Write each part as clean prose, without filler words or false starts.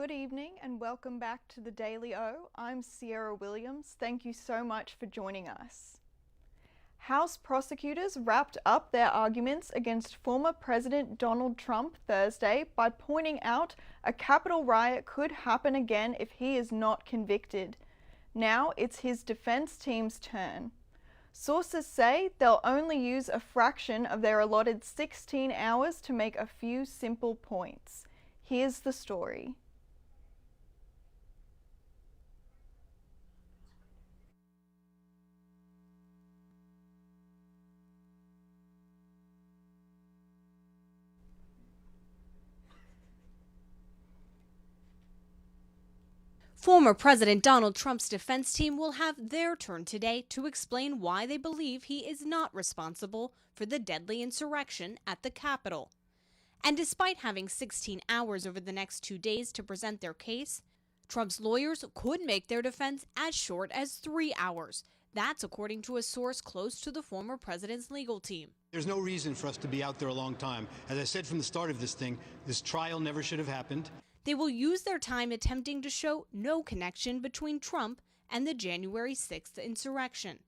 Good evening and welcome back to the Daily O. I'm Sierra Williams. Thank you so much for joining us. House prosecutors wrapped up their arguments against former President Donald Trump Thursday by pointing out a Capitol riot could happen again if he is not convicted. Now it's his defense team's turn. Sources say they'll only use a fraction of their allotted 16 hours to make a few simple points. Here's the story. Former President Donald Trump's defense team will have their turn today to explain why they believe he is not responsible for the deadly insurrection at the Capitol. And despite having 16 hours over the next 2 days to present their case, Trump's lawyers could make their defense as short as 3 hours. That's according to a source close to the former president's legal team. There's no reason for us to be out there a long time. As I said from the start of this thing, this trial never should have happened. They will use their time attempting to show no connection between Trump and the January 6th insurrection.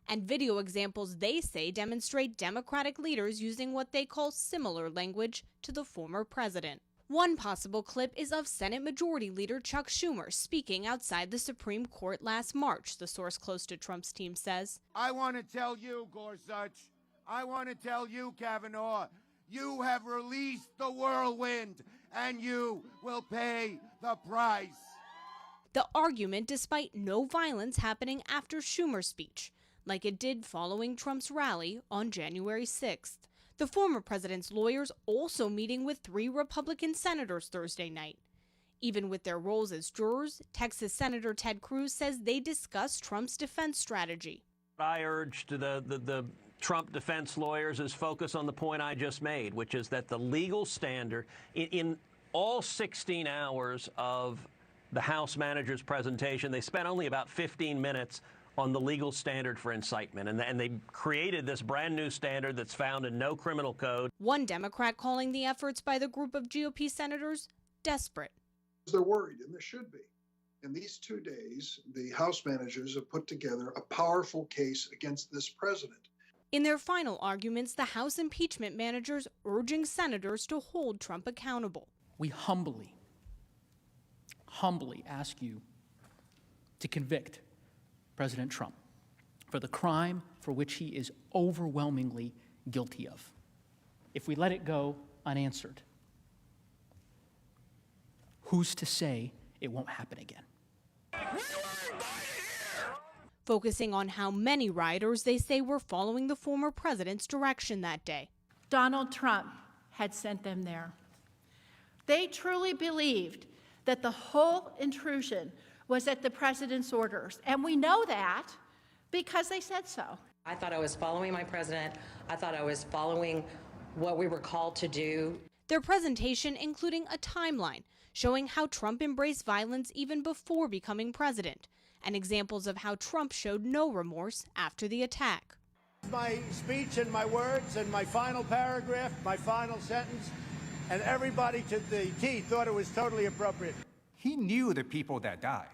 And video examples they say demonstrate Democratic leaders using what they call similar language to the former president. One possible clip is of Senate Majority Leader Chuck Schumer speaking outside the Supreme Court last March, the source close to Trump's team says. I want to tell you, Gorsuch, I want to tell you, Kavanaugh, you have released the whirlwind, and you will pay the price. The argument despite no violence happening after Schumer's speech, like it did following Trump's rally on January 6th. The former president's lawyers also meeting with 3 Republican senators Thursday night. Even with their roles as jurors, Texas Senator Ted Cruz says they discussed Trump's defense strategy. I urged the Trump defense lawyers is focus on the point I just made, which is that the legal standard in all 16 hours of the House manager's presentation, they spent only about 15 minutes on the legal standard for incitement. And they created this brand new standard that's found in no criminal code. One Democrat calling the efforts by the group of GOP senators desperate. They're worried, and they should be. In these 2 days, the House managers have put together a powerful case against this president. In their final arguments, the House impeachment managers urging senators to hold Trump accountable. We humbly ask you to convict President Trump for the crime for which he is overwhelmingly guilty of. If we let it go unanswered, who's to say it won't happen again? Focusing on how many rioters they say were following the former president's direction that day. Donald Trump had sent them there. They truly believed that the whole intrusion was at the president's orders, and we know that because they said so. I thought I was following my president. I thought I was following what we were called to do. Their presentation including a timeline showing how Trump embraced violence even before becoming president, and examples of how Trump showed no remorse after the attack. My speech and my words and my final paragraph, my final sentence, and everybody to the T thought it was totally appropriate. He knew the people that died.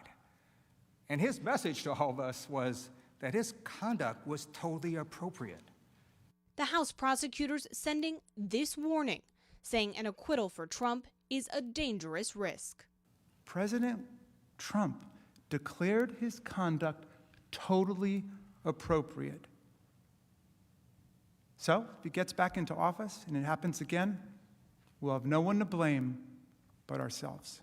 And his message to all of us was that his conduct was totally appropriate. The House prosecutors sending this warning, saying an acquittal for Trump is a dangerous risk. President Trump declared his conduct totally appropriate. So, if he gets back into office and it happens again, we'll have no one to blame but ourselves.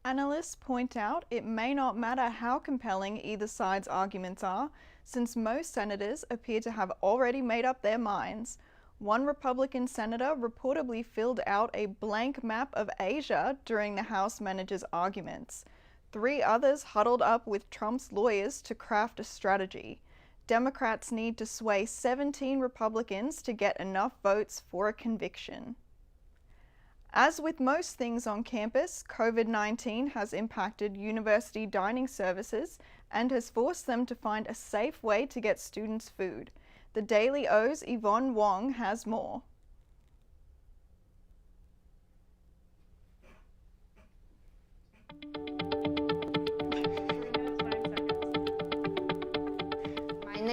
Analysts point out it may not matter how compelling either side's arguments are, since most senators appear to have already made up their minds. One Republican senator reportedly filled out a blank map of Asia during the House manager's arguments. 3 others huddled up with Trump's lawyers to craft a strategy. Democrats need to sway 17 Republicans to get enough votes for a conviction. As with most things on campus, COVID-19 has impacted university dining services and has forced them to find a safe way to get students food. The Daily O's Yvonne Wong has more.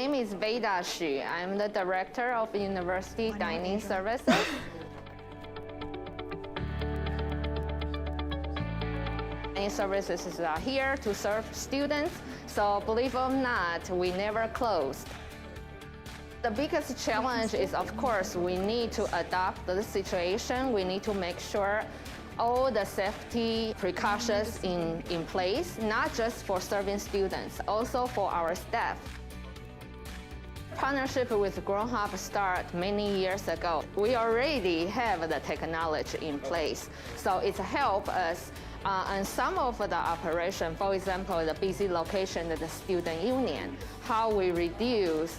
name is Veda Xu. I'm the director of University Dining Services. Dining services are here to serve students, so believe it or not, we never closed. The biggest challenge is, of course, we need to adapt to the situation. We need to make sure all the safety precautions in place, not just for serving students, also for our staff. Partnership with GrowHub started many years ago. We already have the technology in place, so it's helped us on some of the operation. For example, the busy location of the student union, how we reduce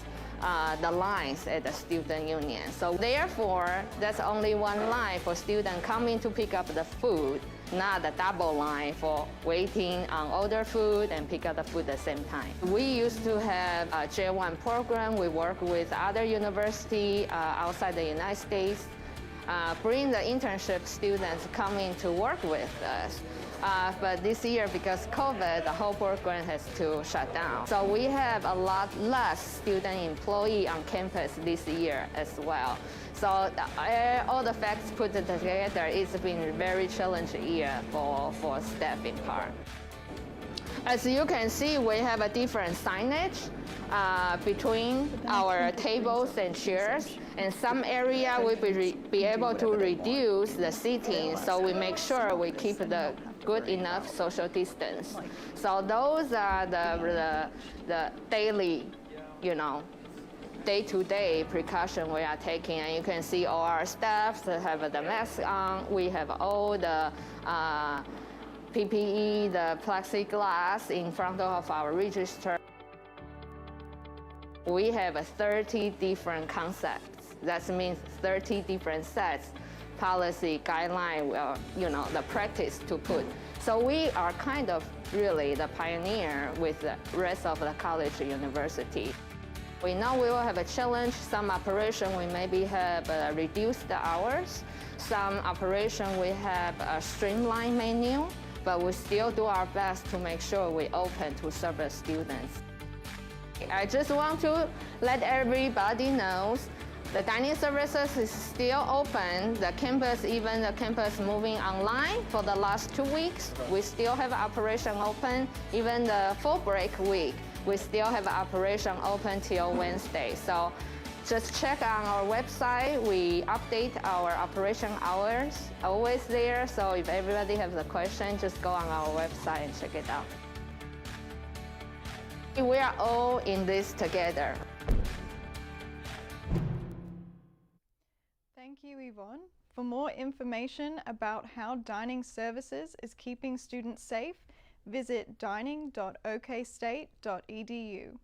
the lines at the student union. So therefore, that's only one line for students coming to pick up the food, not a double line for waiting on order food and pick up the food at the same time. We used to have a J1 program. We work with other universities outside the United States, bring the internship students coming to work with us. But this year, because COVID, the whole program has to shut down. So we have a lot less student employee on campus this year as well. So all the facts put together, it's been a very challenging year for staffing part. As you can see, we have a different signage between our tables and chairs. In some area, we will be able to reduce the seating, so we make sure we keep the good enough social distance. So those are the daily, day-to-day precaution we are taking. And you can see all our staff have the mask on. We have all the PPE, the plexiglass in front of our register. We have 30 different concepts. That means 30 different sets, policy, guideline, the practice to put. So we are kind of really the pioneer with the rest of the college university. We know we will have a challenge. Some operation we maybe have reduced the hours. Some operation we have a streamlined menu, but we still do our best to make sure we open to serve the students. I just want to let everybody know the dining services is still open. The campus moving online for the last 2 weeks. We still have operation open. Even the fall break week, we still have operation open till Wednesday. So just check on our website. We update our operation hours, always there. So if everybody has a question, just go on our website and check it out. We are all in this together. Thank you, Yvonne. For more information about how dining services is keeping students safe, visit dining.okstate.edu.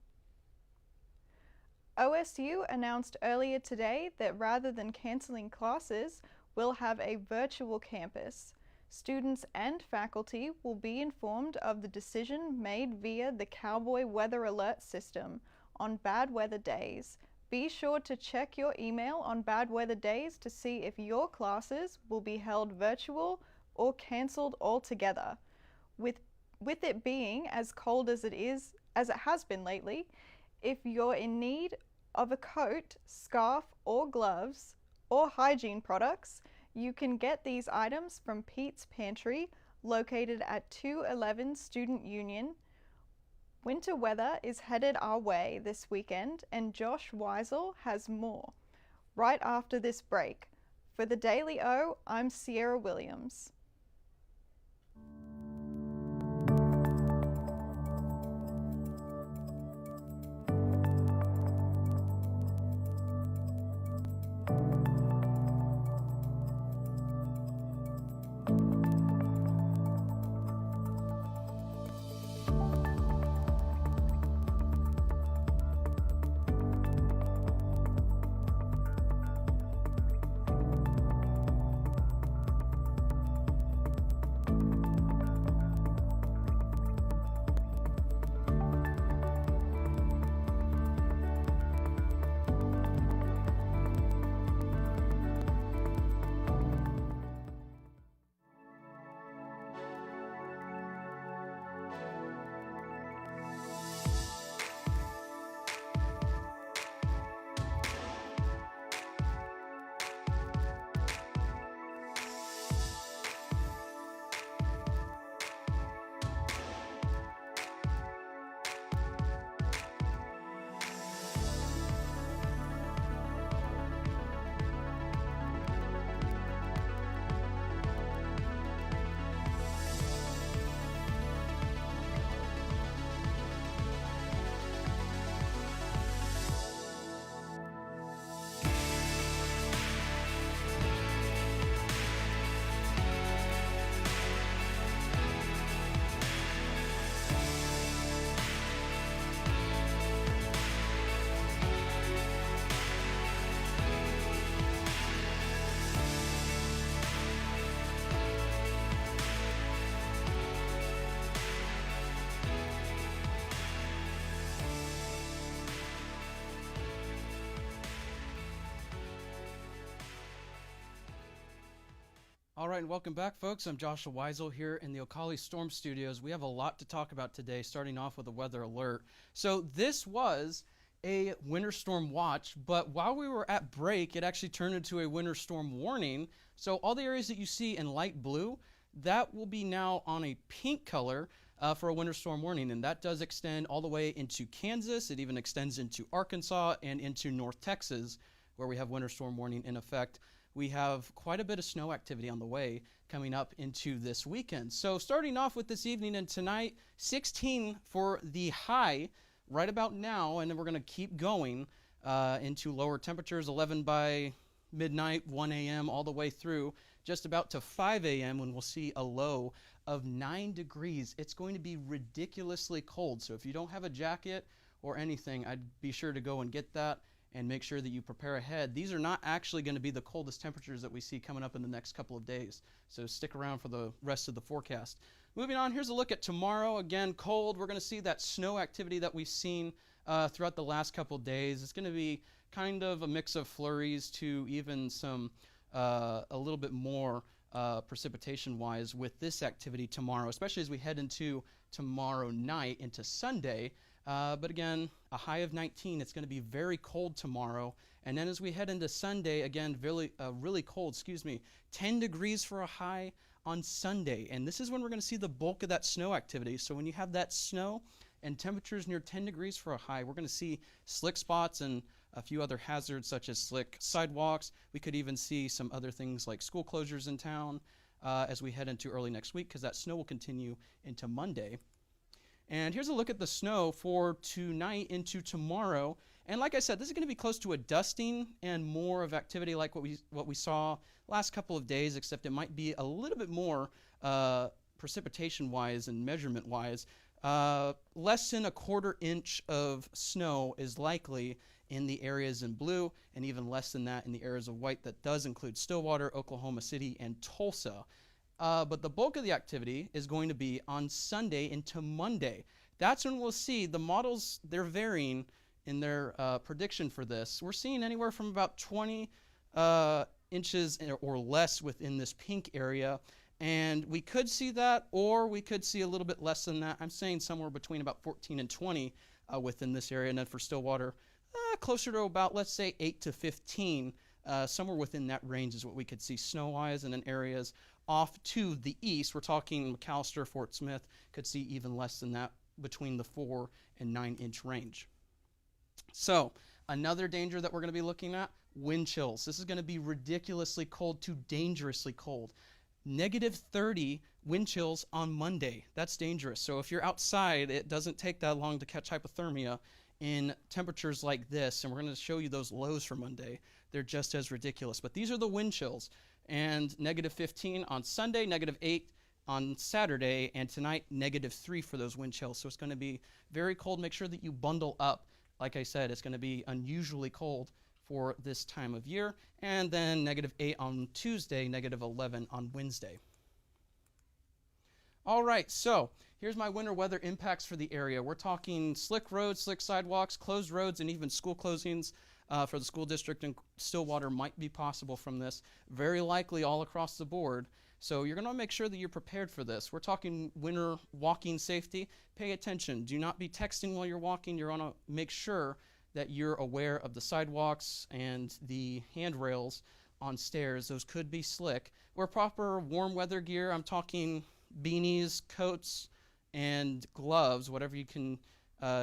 OSU announced earlier today that rather than cancelling classes, we'll have a virtual campus. Students and faculty will be informed of the decision made via the Cowboy Weather Alert system on bad weather days. Be sure to check your email on bad weather days to see if your classes will be held virtual or cancelled altogether. With it being as cold as it has been lately, if you're in need of a coat, scarf, or gloves, or hygiene products, you can get these items from Pete's Pantry, located at 211 Student Union. Winter weather is headed our way this weekend, and Josh Weisel has more right after this break. For the Daily O, I'm Sierra Williams. All right, and welcome back, folks. I'm Joshua Weisel here in the Ocala Storm Studios. We have a lot to talk about today, starting off with a weather alert. So this was a winter storm watch, but while we were at break, it actually turned into a winter storm warning. So all the areas that you see in light blue, that will be now on a pink color for a winter storm warning, and that does extend all the way into Kansas. It even extends into Arkansas and into North Texas, where we have winter storm warning in effect. We have quite a bit of snow activity on the way coming up into this weekend. So starting off with this evening and tonight, 16 for the high right about now, and then we're going to keep going into lower temperatures, 11 by midnight, 1 a.m., all the way through just about to 5 a.m. when we'll see a low of 9 degrees. It's going to be ridiculously cold, so if you don't have a jacket or anything, I'd be sure to go and get that and make sure that you prepare ahead. These are not actually going to be the coldest temperatures that we see coming up in the next couple of days, so stick around for the rest of the forecast. Moving on, here's a look at tomorrow. Again, cold. We're going to see that snow activity that we've seen throughout the last couple of days. It's going to be kind of a mix of flurries to even some a little bit more precipitation-wise with this activity tomorrow, especially as we head into tomorrow night into Sunday. But again, a high of 19. It's going to be very cold tomorrow. And then as we head into Sunday, again, really cold, 10 degrees for a high on Sunday. And this is when we're going to see the bulk of that snow activity. So when you have that snow and temperatures near 10 degrees for a high, we're going to see slick spots and a few other hazards such as slick sidewalks. We could even see some other things like school closures in town as we head into early next week, because that snow will continue into Monday. And here's a look at the snow for tonight into tomorrow. And like I said, this is going to be close to a dusting and more of activity like what we saw last couple of days, except it might be a little bit more precipitation-wise and measurement-wise. Less than a quarter inch of snow is likely in the areas in blue, and even less than that in the areas of white. That does include Stillwater, Oklahoma City, and Tulsa. But the bulk of the activity is going to be on Sunday into Monday. That's when we'll see the models, they're varying in their prediction for this. We're seeing anywhere from about 20 inches or less within this pink area. And we could see that, or we could see a little bit less than that. I'm saying somewhere between about 14 and 20 within this area. And then for Stillwater, closer to about, let's say, 8 to 15. Somewhere within that range is what we could see snow-wise, and in areas off to the east, we're talking McAllister, Fort Smith, could see even less than that between the 4 and 9 inch range. So another danger that we're going to be looking at, wind chills. This is going to be ridiculously cold to dangerously cold. -30 wind chills on Monday. That's dangerous. So if you're outside, it doesn't take that long to catch hypothermia in temperatures like this, and we're going to show you those lows for Monday. They're just as ridiculous. But these are the wind chills. And -15 on Sunday, -8 on Saturday, and tonight, -3 for those wind chills. So it's going to be very cold. Make sure that you bundle up. Like I said, it's going to be unusually cold for this time of year. And then -8 on Tuesday, -11 on Wednesday. All right, so here's my winter weather impacts for the area. We're talking slick roads, slick sidewalks, closed roads, and even school closings for the school district in Stillwater might be possible from this. Very likely all across the board. So you're going to make sure that you're prepared for this. We're talking winter walking safety. Pay attention. Do not be texting while you're walking. You're going to make sure that you're aware of the sidewalks and the handrails on stairs. Those could be slick. Wear proper warm weather gear. I'm talking beanies, coats, and gloves, whatever you can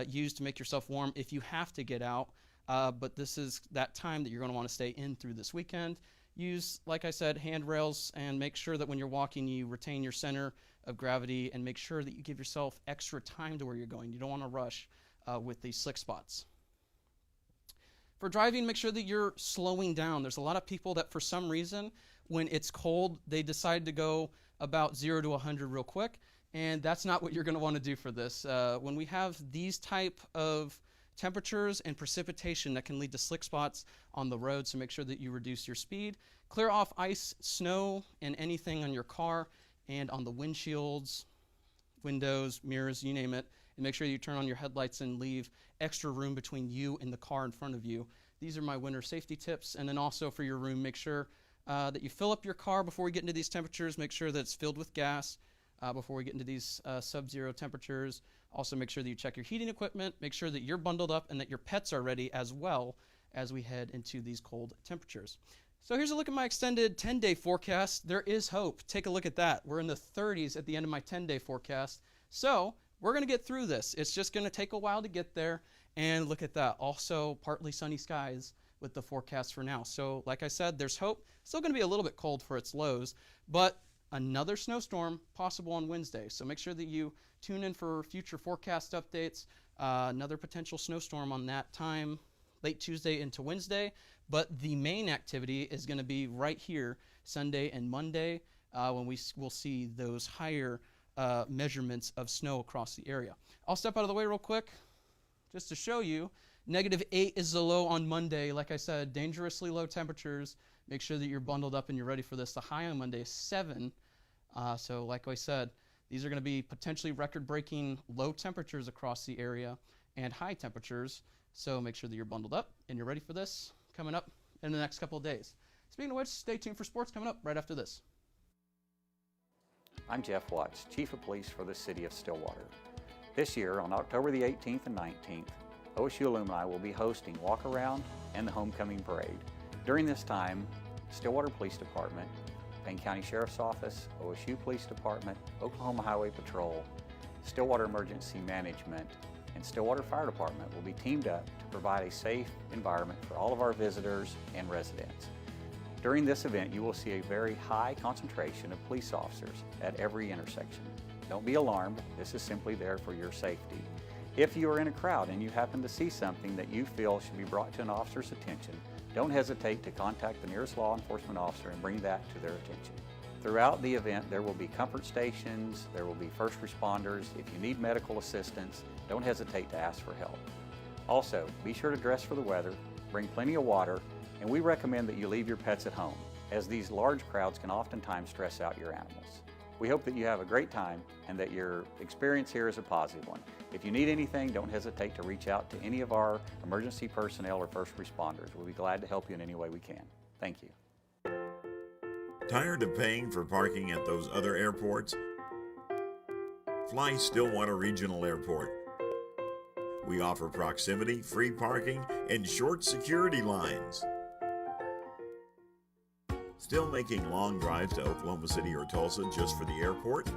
use to make yourself warm if you have to get out. But this is that time that you're going to want to stay in through this weekend. Use, like I said, handrails, and make sure that when you're walking, you retain your center of gravity, and make sure that you give yourself extra time to where you're going. You don't want to rush with these slick spots. For driving, make sure that you're slowing down. There's a lot of people that for some reason, when it's cold, they decide to go about 0 to 100 real quick, and that's not what you're going to want to do for this. When we have these type of temperatures and precipitation, that can lead to slick spots on the road, so make sure that you reduce your speed. Clear off ice, snow, and anything on your car and on the windshields, windows, mirrors, you name it, and make sure you turn on your headlights and leave extra room between you and the car in front of you. These are my winter safety tips. And then also for your room, make sure that you fill up your car before we get into these temperatures. Make sure that it's filled with gas before we get into these sub-zero temperatures. Also make sure that you check your heating equipment, make sure that you're bundled up and that your pets are ready as well as we head into these cold temperatures. So here's a look at my extended 10-day forecast. There is hope. Take a look at that. We're in the 30s at the end of my 10-day forecast. So we're going to get through this. It's just going to take a while to get there. And look at that. Also partly sunny skies with the forecast for now. So like I said, there's hope. Still going to be a little bit cold for its lows, but another snowstorm possible on Wednesday. So make sure that you tune in for future forecast updates. Another potential snowstorm on that time, late Tuesday into Wednesday. But the main activity is going to be right here Sunday and Monday when we will see those higher measurements of snow across the area. I'll step out of the way real quick just to show you. -8 is the low on Monday. Like I said, dangerously low temperatures. Make sure that you're bundled up and you're ready for this. The high on Monday is 7. So like I said, these are going to be potentially record-breaking low temperatures across the area and high temperatures. So make sure that you're bundled up and you're ready for this coming up in the next couple of days. Speaking of which, stay tuned for sports coming up right after this. I'm Jeff Watts, Chief of Police for the City of Stillwater. This year, on October the 18th and 19th, OSU alumni will be hosting Walk Around and the Homecoming Parade. During this time, Stillwater Police Department, Payne County Sheriff's Office, OSU Police Department, Oklahoma Highway Patrol, Stillwater Emergency Management, and Stillwater Fire Department will be teamed up to provide a safe environment for all of our visitors and residents. During this event, you will see a very high concentration of police officers at every intersection. Don't be alarmed, this is simply there for your safety. If you are in a crowd and you happen to see something that you feel should be brought to an officer's attention, don't hesitate to contact the nearest law enforcement officer and bring that to their attention. Throughout the event, there will be comfort stations, there will be first responders. If you need medical assistance, don't hesitate to ask for help. Also, be sure to dress for the weather, bring plenty of water, and we recommend that you leave your pets at home, as these large crowds can oftentimes stress out your animals. We hope that you have a great time and that your experience here is a positive one. If you need anything, don't hesitate to reach out to any of our emergency personnel or first responders. We'll be glad to help you in any way we can. Thank you. Tired of paying for parking at those other airports? Fly Stillwater Regional Airport. We offer proximity, free parking, and short security lines. Still making long drives to Oklahoma City or Tulsa just for the airport?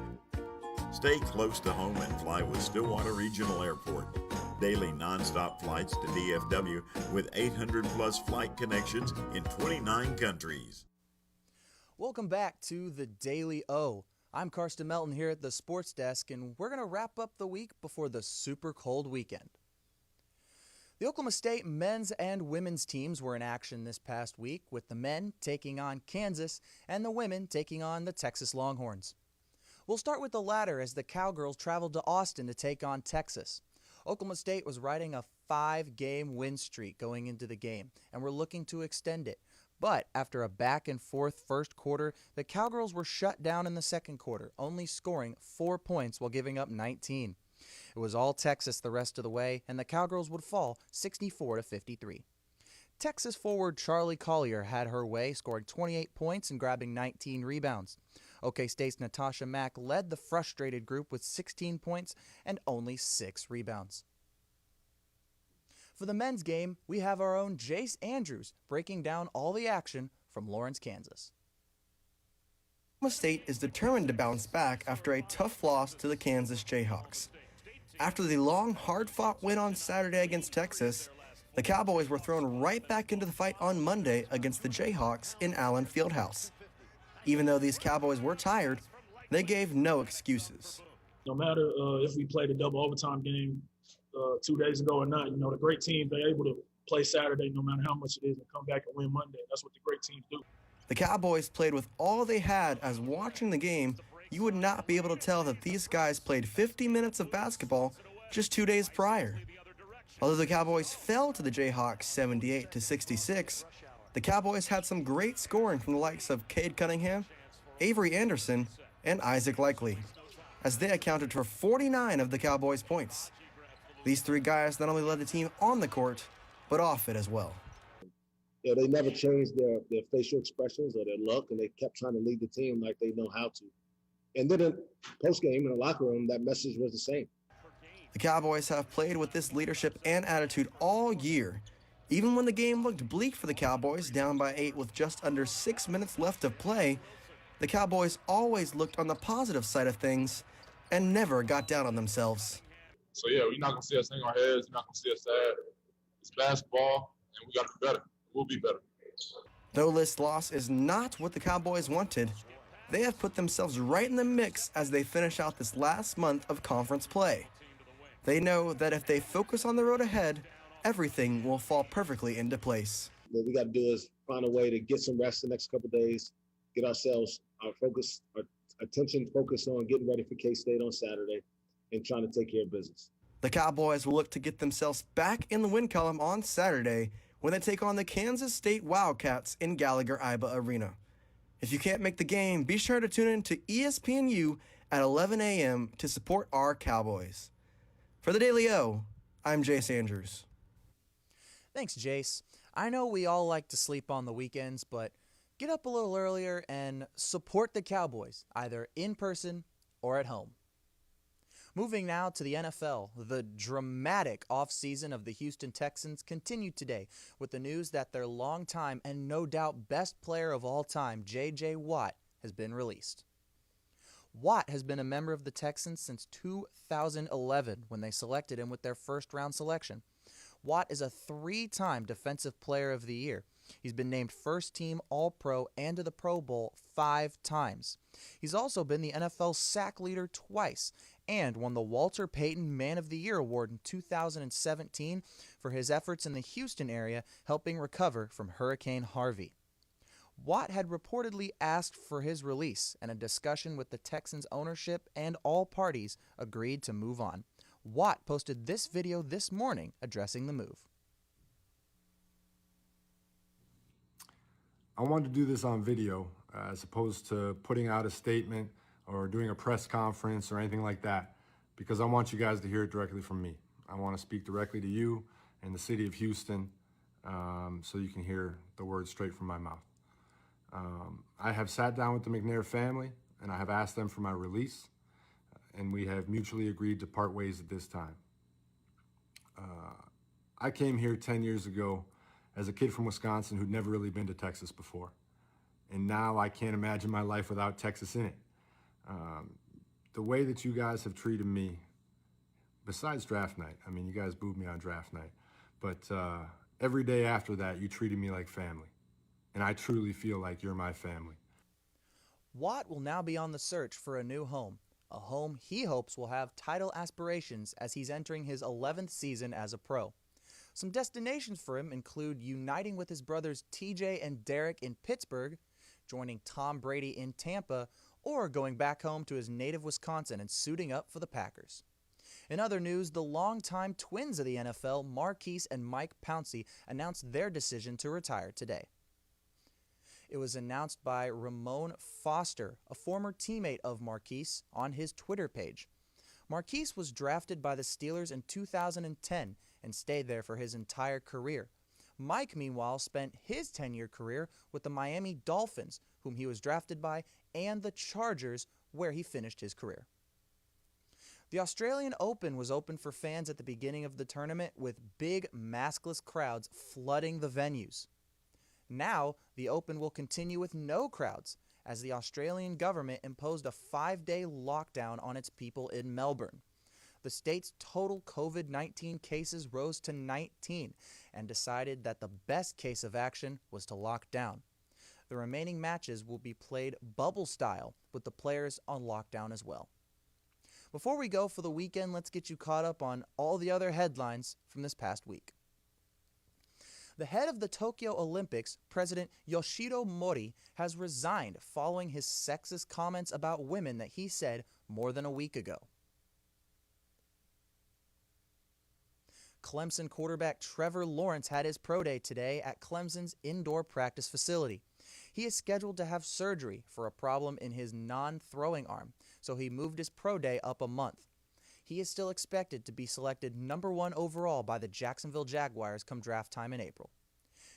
Stay close to home and fly with Stillwater Regional Airport. Daily non-stop flights to DFW with 800 plus flight connections in 29 countries. Welcome back to the Daily O. I'm Karsten Melton here at the Sports Desk, and we're going to wrap up the week before the super cold weekend. The Oklahoma State men's and women's teams were in action this past week, with the men taking on Kansas and the women taking on the Texas Longhorns. We'll start with the latter as the Cowgirls traveled to Austin to take on Texas. Oklahoma State was riding a 5-game win streak going into the game, and were looking to extend it. But after a back-and-forth first quarter, the Cowgirls were shut down in the second quarter, only scoring 4 points while giving up 19. It was all Texas the rest of the way, and the Cowgirls would fall 64-53. Texas forward Charlie Collier had her way, scoring 28 points and grabbing 19 rebounds. OK State's Natasha Mack led the frustrated group with 16 points and only 6 rebounds. For the men's game, we have our own Jace Andrews breaking down all the action from Lawrence, Kansas. Oklahoma State is determined to bounce back after a tough loss to the Kansas Jayhawks. After the long, hard-fought win on Saturday against Texas, the Cowboys were thrown right back into the fight on Monday against the Jayhawks in Allen Fieldhouse. Even though these Cowboys were tired, they gave no excuses. No matter if we played a double overtime game 2 days ago or not, the great teams, they're able to play Saturday no matter how much it is and come back and win Monday. That's what the great teams do. The Cowboys played with all they had, as watching the game, you would not be able to tell that these guys played 50 minutes of basketball just 2 days prior. Although the Cowboys fell to the Jayhawks 78-66, the Cowboys had some great scoring from the likes of Cade Cunningham, Avery Anderson, and Isaac Likely, as they accounted for 49 of the Cowboys' points. These three guys not only led the team on the court, but off it as well. they never changed their facial expressions or their look, and they kept trying to lead the team like they know how to. And then in post-game in the locker room, that message was the same. The Cowboys have played with this leadership and attitude all year. Even when the game looked bleak for the Cowboys, down by 8 with just under 6 minutes left of play, the Cowboys always looked on the positive side of things and never got down on themselves. So yeah, you're not gonna see us hang our heads. You're not gonna see us sad. It's basketball, and we got to be better. We'll be better. Though this loss is not what the Cowboys wanted, they have put themselves right in the mix as they finish out this last month of conference play. They know that if they focus on the road ahead, everything will fall perfectly into place. What we got to do is find a way to get some rest the next couple of days, get ourselves our attention focused on getting ready for K-State on Saturday and trying to take care of business. The Cowboys will look to get themselves back in the win column on Saturday when they take on the Kansas State Wildcats in Gallagher-Iba Arena. If you can't make the game, be sure to tune in to ESPNU at 11 a.m. to support our Cowboys. For the Daily O, I'm Jace Andrews. Thanks, Jace. I know we all like to sleep on the weekends, but get up a little earlier and support the Cowboys, either in person or at home. Moving now to the NFL, the dramatic offseason of the Houston Texans continued today with the news that their longtime and no doubt best player of all time, J.J. Watt, has been released. Watt has been a member of the Texans since 2011 when they selected him with their first-round selection. Watt is a 3-time Defensive Player of the Year. He's been named first-team All-Pro and to the Pro Bowl 5 times. He's also been the NFL sack leader twice and won the Walter Payton Man of the Year Award in 2017 for his efforts in the Houston area helping recover from Hurricane Harvey. Watt had reportedly asked for his release, and a discussion with the Texans ownership and all parties agreed to move on. Watt posted this video this morning addressing the move. I wanted to do this on video as opposed to putting out a statement or doing a press conference or anything like that, because I want you guys to hear it directly from me. I want to speak directly to you and the city of Houston so you can hear the words straight from my mouth. I have sat down with the McNair family and I have asked them for my release, and we have mutually agreed to part ways at this time. I came here 10 years ago as a kid from Wisconsin who'd never really been to Texas before. And now I can't imagine my life without Texas in it. The way that you guys have treated me, besides draft night, I mean, you guys booed me on draft night, but every day after that, you treated me like family. And I truly feel like you're my family. Watt will now be on the search for a new home, a home he hopes will have title aspirations as he's entering his 11th season as a pro. Some destinations for him include uniting with his brothers TJ and Derek in Pittsburgh, joining Tom Brady in Tampa, or going back home to his native Wisconsin and suiting up for the Packers. In other news, the longtime twins of the NFL, Marquise and Mike Pouncey, announced their decision to retire today. It was announced by Ramon Foster, a former teammate of Marquise, on his Twitter page. Marquise was drafted by the Steelers in 2010 and stayed there for his entire career. Mike, meanwhile, spent his 10-year career with the Miami Dolphins, whom he was drafted by, and the Chargers, where he finished his career. The Australian Open was open for fans at the beginning of the tournament, with big maskless crowds flooding the venues. Now, the Open will continue with no crowds, as the Australian government imposed a 5-day lockdown on its people in Melbourne. The state's total COVID-19 cases rose to 19 and decided that the best case of action was to lock down. The remaining matches will be played bubble style, with the players on lockdown as well. Before we go for the weekend, let's get you caught up on all the other headlines from this past week. The head of the Tokyo Olympics, President Yoshiro Mori, has resigned following his sexist comments about women that he said more than a week ago. Clemson quarterback Trevor Lawrence had his pro day today at Clemson's indoor practice facility. He is scheduled to have surgery for a problem in his non-throwing arm, so he moved his pro day up a month. He is still expected to be selected #1 overall by the Jacksonville Jaguars come draft time in April.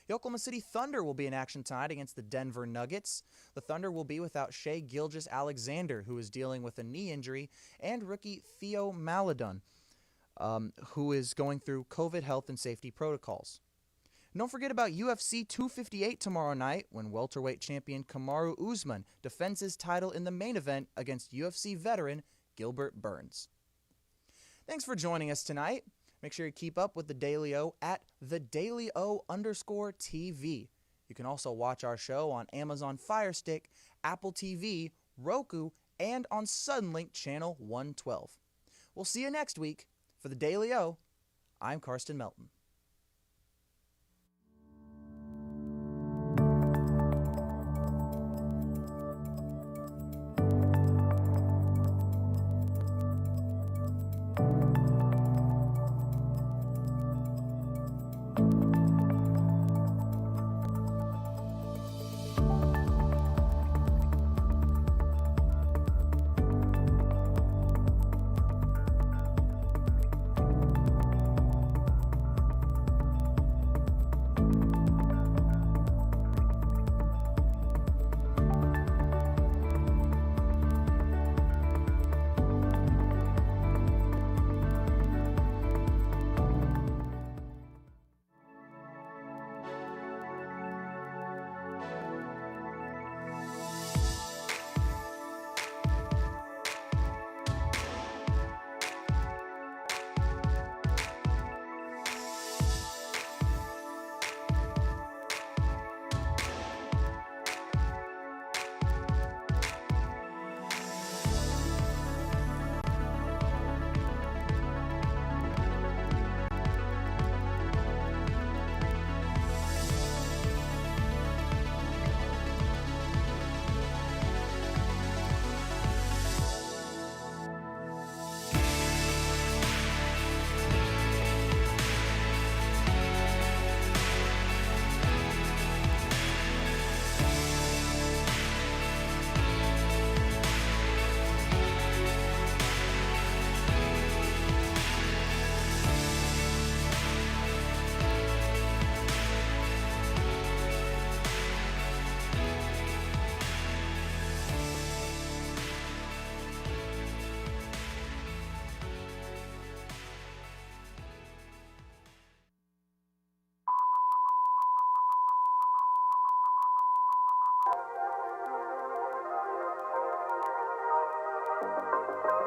The Oklahoma City Thunder will be in action tonight against the Denver Nuggets. The Thunder will be without Shai Gilgeous-Alexander, who is dealing with a knee injury, and rookie Theo Maledon, who is going through COVID health and safety protocols. And don't forget about UFC 258 tomorrow night when welterweight champion Kamaru Usman defends his title in the main event against UFC veteran Gilbert Burns. Thanks for joining us tonight. Make sure you keep up with The Daily O at TheDailyO_TV. You can also watch our show on Amazon Fire Stick, Apple TV, Roku, and on Suddenlink Channel 112. We'll see you next week. For The Daily O, I'm Karsten Melton.